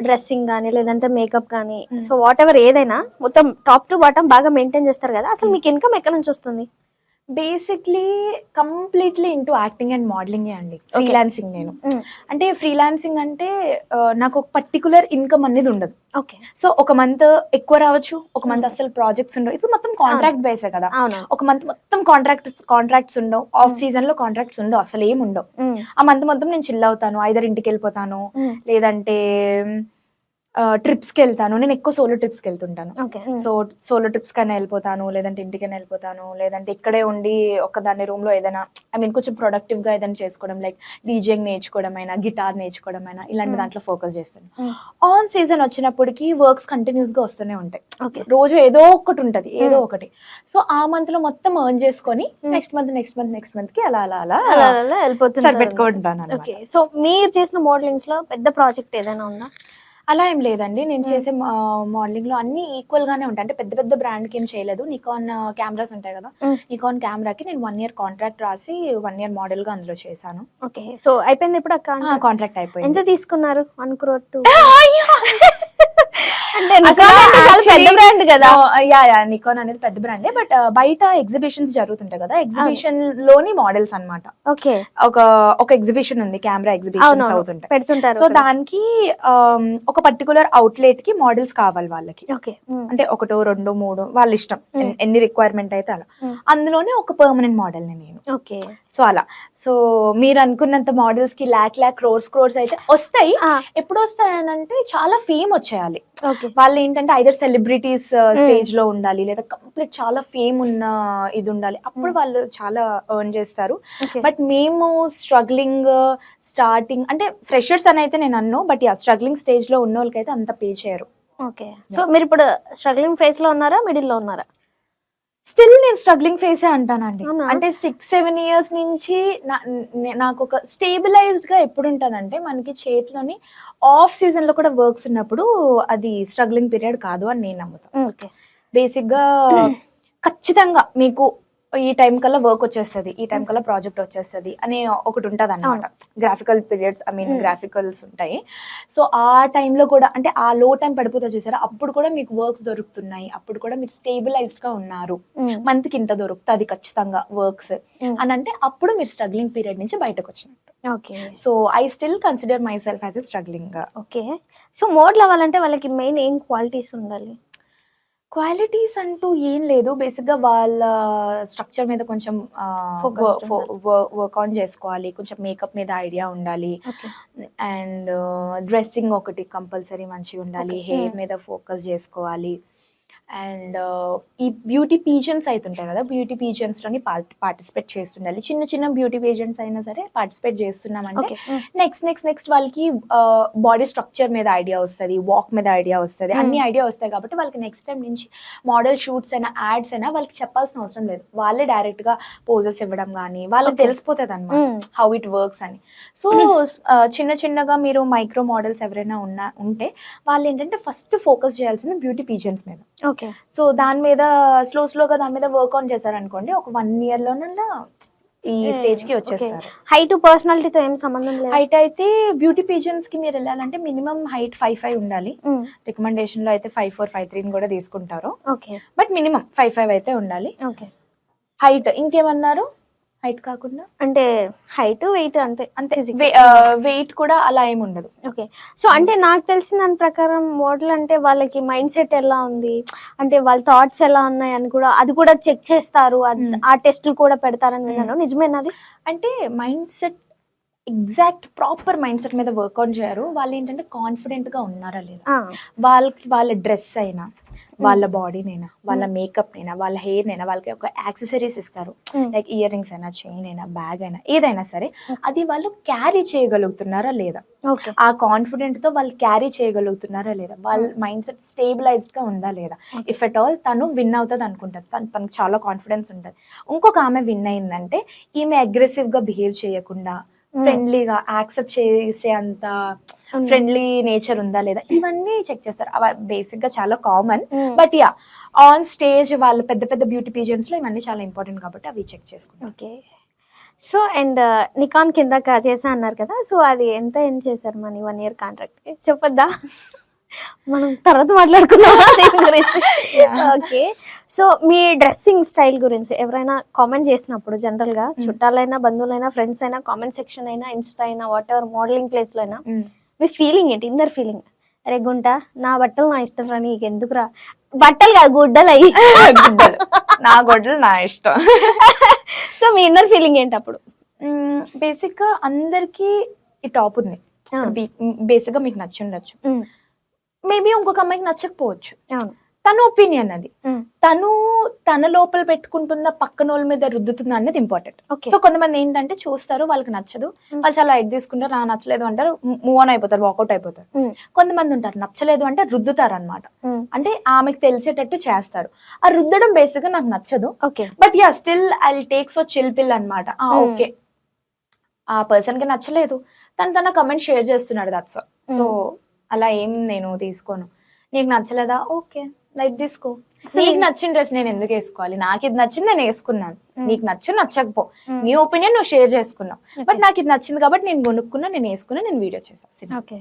Dressing కానీ లేదంటే makeup కానీ సో వాట్ ఎవర్ ఏదైనా మొత్తం టాప్ టు బాటమ్ బాగా మెయింటైన్ చేస్తారు కదా, అసలు మీకు ఇన్కమ్ ఎక్కడ నుంచి వస్తుంది? Basically completely into acting and మోడలింగే అండి. ఫ్రీలాన్సింగ్ నేను. అంటే ఫ్రీలాన్సింగ్ అంటే నాకు ఒక పర్టికులర్ ఇన్కమ్ అనేది ఉండదు. ఓకే. సో ఒక మంత్ ఎక్కువ రావచ్చు, ఒక మంత్ అసలు ప్రాజెక్ట్స్ ఉండవు. ఇప్పుడు మొత్తం కాంట్రాక్ట్ బేసే కదా. ఒక మంత్ మొత్తం కాంట్రాక్ట్స్ ఉండవు, ఆఫ్ సీజన్ లో కాంట్రాక్ట్స్ ఉండవు, అసలు ఏమి ఉండవు. ఆ మంత్ మొత్తం నేను చిల్ అవుతాను, ఐదర్ ఇంటికి వెళ్ళిపోతాను లేదంటే ట్రిప్స్కి వెళ్తాను. నేను ఎక్కువ సోలో ట్రిప్స్కి వెళ్తుంటాను. సో సోలో ట్రిప్స్ కైనా వెళ్ళిపోతాను, లేదంటే ఇంటికైనా వెళ్ళిపోతాను, లేదంటే ఇక్కడే ఉండి ఒకదాన్ని రూమ్ లో ఏదైనా కొంచెం ప్రొడక్టివ్ గా ఏదైనా చేసుకోవడం, లైక్ డీజేయింగ్ నేర్చుకోవడం అయినా, గిటార్ నేర్చుకోవడం అయినా, ఇలాంటి దాంట్లో ఫోకస్ చేస్తాను. ఆన్ సీజన్ వచ్చినప్పటికి వర్క్స్ కంటిన్యూస్ గా వస్తూనే ఉంటాయి. రోజు ఏదో ఒకటి ఉంటది, ఏదో ఒకటి. సో ఆ మంత్ లో మొత్తం ఎర్న్ చేసుకొని నెక్స్ట్ మంత్ కి అలా అలా అలా వెళ్ళిపోతుంది, సరిపెట్టుకుంటాను. సో మీరు చేసిన మోడలింగ్స్ లో పెద్ద ప్రాజెక్ట్ ఏదైనా ఉందా? అలా ఏం లేదండి, నేను చేసే మోడలింగ్ లో అన్ని ఈక్వల్ గానే ఉంటాయి. అంటే పెద్ద పెద్ద బ్రాండ్ కి ఏం చేయలేదు. నికాన్ కెమెరాస్ ఉంటాయి కదా, నికాన్ కెమెరాకి నేను 1 year కాంట్రాక్ట్ రాసి 1 year మోడల్ గా అందులో చేశాను. ఓకే. సో అయిపోయింది ఇప్పుడు కాంట్రాక్ట్ అయిపోయింది. ఎంత తీసుకున్నారు? 1 crore 2 నికాన్ అనేది పెద్ద బ్రాండే, బట్ బయట ఎగ్జిబిషన్స్ జరుగుతుంటాయి కదా, ఎగ్జిబిషన్ లోని మోడల్స్ అన్నమాట. ఓకే. ఒక ఎగ్జిబిషన్ ఉంది, కెమెరా ఎగ్జిబిషన్స్ అవుతుంటాయి, పెడుతుంటారు. సో దానికి ఒక పర్టికులర్ అవుట్లెట్ కి మోడల్స్ కావాలి వాళ్ళకి. అంటే 1, 2, 3 వాళ్ళ ఇష్టం, ఎన్ని రిక్వైర్మెంట్ అయితే అలా. అందులోనే ఒక పర్మనెంట్ మోడల్ నేను. ఓకే. సో అలా, సో మీరు అనుకున్నంత మోడల్స్ కి లాక్ క్రోర్స్ అయితే వస్తాయి. ఎప్పుడు వస్తాయి అని అంటే చాలా ఫేమ్ వచ్చేయాలి. వాళ్ళు ఏంటంటే ఐదర్ సెలబ్రిటీస్ స్టేజ్ లో ఉండాలి, లేదా కంప్లీట్ చాలా ఫేమ్ ఉన్న ఇది ఉండాలి, అప్పుడు వాళ్ళు చాలా ఎర్న్ చేస్తారు. బట్ మేము స్టార్టింగ్ అంటే ఫ్రెషర్స్ అని అయితే నేను అన్ను, బట్ స్ట్రగ్లింగ్ స్టేజ్ లో ఉన్న వాళ్ళకైతే అంత పే చేయరు. ఓకే. సో మీరు ఇప్పుడు స్ట్రగ్లింగ్ ఫేజ్ లో ఉన్నారా, మిడిల్ లో ఉన్నారా? స్టిల్ నేను స్ట్రగ్లింగ్ ఫేసే అంటానండి. అంటే 6-7 years నుంచి నాకు ఒక స్టేబిలైజ్డ్ గా ఎప్పుడు ఉంటుందంటే, మనకి చేతిలోని ఆఫ్ సీజన్ లో కూడా వర్క్స్ ఉన్నప్పుడు అది స్ట్రగ్లింగ్ పీరియడ్ కాదు అని నేను నమ్ముతాను. బేసిక్ గా ఖచ్చితంగా మీకు ఈ టైం కల్లా వర్క్ వచ్చేస్తుంది, ఈ టైం కల్లా ప్రాజెక్ట్ వచ్చేస్తుంది అని ఒకటి ఉంటుంది అన్నమాట. గ్రాఫికల్ పీరియడ్స్, గ్రాఫికల్స్ ఉంటాయి. సో ఆ టైంలో కూడా అంటే ఆ లో టైం పడిపోతే చూసారా, అప్పుడు కూడా మీకు వర్క్స్ దొరుకుతున్నాయి, అప్పుడు కూడా మీరు స్టేబిలైజ్డ్ గా ఉన్నారు, మంత్ కి ఇంత దొరుకుతుంది ఖచ్చితంగా వర్క్స్ అని అంటే, అప్పుడు మీరు స్ట్రగ్లింగ్ పీరియడ్ నుంచి బయటకు వచ్చినట్టు. Okay. So I still consider my self as a struggling. Okay. So model అవ్వాలంటే వాళ్ళకి మెయిన్ ఏం క్వాలిటీస్ ఉండాలి? క్వాలిటీస్ అంటూ ఏం లేదు, బేసిక్గా వాళ్ళ స్ట్రక్చర్ మీద కొంచెం వర్క్ ఆన్ చేసుకోవాలి, కొంచెం మేకప్ మీద ఐడియా ఉండాలి, అండ్ డ్రెస్సింగ్ ఒకటి కంపల్సరీ మంచిగా ఉండాలి, హెయిర్ మీద ఫోకస్ చేసుకోవాలి, అండ్ ఈ బ్యూటీ పీజన్స్ అవుతుంటాయి కదా, బ్యూటీ పీజన్స్లోని పార్టిసిపేట్ చేస్తుండాలి. చిన్న చిన్న బ్యూటీ పీజన్స్ అయినా సరే పార్టిసిపేట్ చేస్తున్నామంటే నెక్స్ట్ వాళ్ళకి బాడీ స్ట్రక్చర్ మీద ఐడియా వస్తుంది, వాక్ మీద ఐడియా వస్తుంది, అన్ని ఐడియా వస్తాయి. కాబట్టి వాళ్ళకి నెక్స్ట్ టైం నుంచి మోడల్ షూట్స్ అయినా యాడ్స్ అయినా వాళ్ళకి చెప్పాల్సిన అవసరం లేదు, వాళ్ళే డైరెక్ట్గా పోజెస్ ఇవ్వడం కానీ వాళ్ళకి తెలిసిపోతుంది అనమాట హౌ ఇట్ వర్క్స్ అని. సో చిన్నగా మీరు మైక్రో మోడల్స్ ఎవరైనా ఉంటే వాళ్ళు ఏంటంటే ఫస్ట్ ఫోకస్ చేయాల్సింది బ్యూటీ పీజన్స్ మీద. సో దాని మీద స్లోగా దాని మీద వర్క్ ఆన్ చేశారనుకోండి, ఒక 1 year లోనల్లా ఈ స్టేజ్ కి వచ్చేస్తారు. హైట్ పర్సనాలిటీతో ఏం సంబంధం లేదు. హైట్ అయితే బ్యూటీ పీజన్స్ కి మీరు వెళ్ళాలంటే మినిమం హైట్ 5'5" ఉండాలి. రికమెండేషన్ లో అయితే 5'4", 5'3" కూడా తీసుకుంటారు. బట్ మినిమం 5'5" అయితే ఉండాలి. హైట్ ఇంకేమన్నారు? హైట్ కాకుండా అంటే హైట్ వెయిట్ అంతే వెయిట్ కూడా అలా ఏమి ఉండదు. ఓకే. సో అంటే నాకు తెలిసిన దాని ప్రకారం మోడల్ అంటే వాళ్ళకి మైండ్ సెట్ ఎలా ఉంది, అంటే వాళ్ళ థాట్స్ ఎలా ఉన్నాయి అని కూడా అది కూడా చెక్ చేస్తారు, ఆ టెస్ట్లు కూడా పెడతారని విన్నాను, నిజమేనది? అంటే mind set exact proper mind set మీద వర్క్ ఆన్ చేయరు. వాళ్ళు ఏంటంటే కాన్ఫిడెంట్ గా ఉన్నారా లేదా, వాళ్ళ డ్రెస్ అయినా, వాళ్ళ బాడీనైనా, వాళ్ళ మేకప్ అయినా, వాళ్ళ హెయిర్ అయినా, వాళ్ళకి ఒక యాక్సెసరీస్ ఇస్తారు, లైక్ ఇయర్ రింగ్స్ అయినా, చైన్ అయినా, బ్యాగ్ అయినా, ఏదైనా సరే అది వాళ్ళు క్యారీ చేయగలుగుతున్నారా లేదా, ఆ కాన్ఫిడెంట్ తో వాళ్ళు క్యారీ చేయగలుగుతున్నారా లేదా, వాళ్ళ మైండ్ సెట్ స్టేబిలైజ్డ్ గా ఉందా లేదా. ఇఫ్ ఎట్ ఆల్ తను విన్ అవుతుంది అనుకుంటారు, తనకు చాలా కాన్ఫిడెన్స్ ఉంటుంది. ఇంకొక ఆమె విన్ అయిందంటే ఈమె అగ్రెసివ్ గా బిహేవ్ చేయకుండా ఫ్రెండ్లీగా యాక్సెప్ట్ చేసే అంత ఫ్రెండ్లీ నేచర్ ఉందా లేదా, ఇవన్నీ చెక్ చేస్తారు. అవి బేసిక్ గా చాలా కామన్, బట్ ఆన్ స్టేజ్ వాళ్ళు పెద్ద బ్యూటీ పీజన్స్ లో ఇవన్నీ చాలా ఇంపార్టెంట్ కాబట్టి అవి చెక్ చేసుకుంటారు. ఓకే. సో అండ్ నికాన్ కిందక చేసా అన్నారు కదా, సో అది ఎంత ఏం చేశారు మనీ 1 year కాంట్రాక్ట్ చెప్పొద్దా? మనం తర్వాత మాట్లాడుకుందాం దీని గురించి. ఓకే, సో మీ డ్రెస్సింగ్ స్టైల్ గురించి ఎవరైనా కామెంట్ చేసినప్పుడు జనరల్ గా చుట్టాలైనా బంధువులైనా ఫ్రెండ్స్ అయినా కామెంట్ సెక్షన్ అయినా ఇన్స్టా అయినా వాట్ ఎవర్ మోడలింగ్ ప్లేస్ లో అయినా మీ ఫీలింగ్ ఏంటి, ఇన్నర్ ఫీలింగ్? అరే గుంట నా బట్టలు నా ఇష్టం రా, నీకు ఎందుకురా? బట్టలు కాదు గుడ్డలు అయ్యి గుడ్డలు, నా గొడ్డలు నా ఇష్టం. సో మీ ఇన్నర్ ఫీలింగ్ ఏంటి అప్పుడు? బేసిక్ గా అందరికి ఈ టాప్ ఉంది, బేసిక్ గా మీకు నచ్చి ఉండొచ్చు, మేబీ ఇంకొక అమ్మాయికి నచ్చకపోవచ్చు, తన ఒపీనియన్ అది. తను తన లోపల పెట్టుకుంటుందా పక్కన వాళ్ళ మీద రుద్దుతుందా అనేది ఇంపార్టెంట్. సో కొంతమంది ఏంటంటే చూస్తారు, వాళ్ళకి నచ్చదు, వాళ్ళు చాలా లైట్ తీసుకుంటారు, నాకు నచ్చలేదు అంటారు, మూవ్ ఆన్ అయిపోతారు, వాకౌట్ అయిపోతారు. కొంతమంది ఉంటారు నచ్చలేదు అంటే రుద్దుతారు అనమాట, అంటే ఆమెకు తెలిసేటట్టు చేస్తారు. ఆ రుద్దడం బేసిక్ గా నాకు నచ్చదు, but yeah still I take so chill పిల్ అనమాట. ఓకే, ఆ పర్సన్ కి నచ్చలేదు, తన కమెంట్ షేర్ చేస్తున్నాడు, దట్స్ ఆల్. సో అలా ఏం నేను తీసుకోను. నీకు నచ్చలేదా, ఓకే లైట్ తీసుకో. నీకు నచ్చిన డ్రెస్ నేను ఎందుకు వేసుకోవాలి? నాకు ఇది నచ్చింది, నేను వేసుకున్నాను. నీకు నచ్చకపో, నీ ఒపీనియన్ నువ్వు షేర్ చేసుకున్నావు, బట్ నాకు ఇది నచ్చింది కాబట్టి నేను కొనుక్కున్నా, నేను వేసుకున్నా, నేను వీడియో చేసాను. ఓకే.